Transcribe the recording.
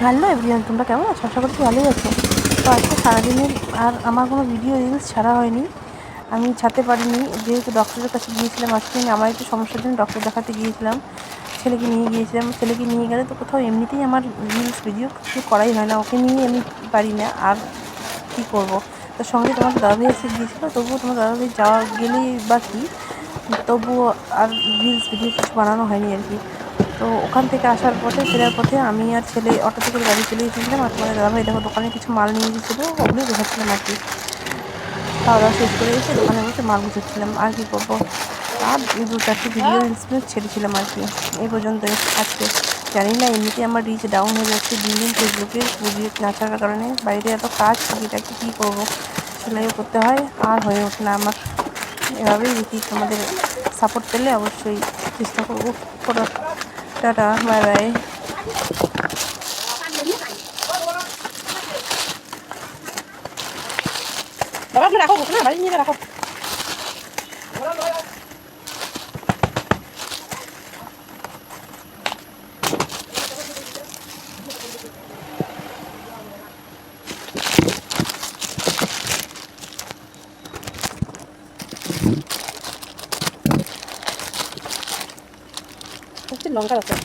Hello everyone, তোমরা কেমন আছো? আশা করছি ভালোই আছো। তো আজকে সারাদিনের আর আমার কোনো ভিডিও রিলস ছাড়া হয়নি, আমি ছাড়তে পারিনি যেহেতু ডক্টরের কাছে গিয়েছিলাম। আজকে আমি আমার একটু সমস্যার জন্য ডক্টর দেখাতে গিয়েছিলাম, ছেলেকে নিয়ে গিয়েছিলাম। ছেলেকে নিয়ে গেলে তো কোথাও এমনিতেই আমার রিলস ভিডিও কিছু করাই হয় না, ওকে নিয়ে আমি পারি না। আর কী করবো, তার সঙ্গে তোমাদের দাদাভাই এসে গিয়েছিলো, তবুও তোমার দাদাভাই যাওয়া গেলেই বা কি, তবুও আর রিলস ভিডিও কিছু বানানো হয়নি আর কি। তো ওখান থেকে আসার পথে, ফেরার পথে আমি আর ছেলে অটোতে করে বাড়ি চলে এসেছিলাম। আর তোমাদের দাদাভাই দেখো দোকানে কিছু মাল নিয়ে গেছিলো, ওগুলোই দেখাচ্ছিলাম আর কি। খাওয়া দাওয়া শেষ করে এসে দোকানে বসে মাল গুছোচ্ছিলাম, আর কি করবো। আর 2-4টি ভিডিও রিলস ছেড়েছিলাম আর কি। এই পর্যন্ত আজকে। জানি না এমনিতেই আমার রিচ ডাউন হয়ে যাচ্ছে দিন দিন ফেসবুকের ভিডিও না ছাড়ার কারণে। বাড়িতে এত কাজ, এটাকে কী করবো, সেলাইও করতে হয়, আর হয়ে ওঠে না আমার। এভাবেই দেখি, তোমাদের সাপোর্ট পেলে অবশ্যই চেষ্টা করবো করার। Tata, bye bye. বাবা রাখো না, বাড়ি নিয়ে রাখো। লঙ্কা আছে।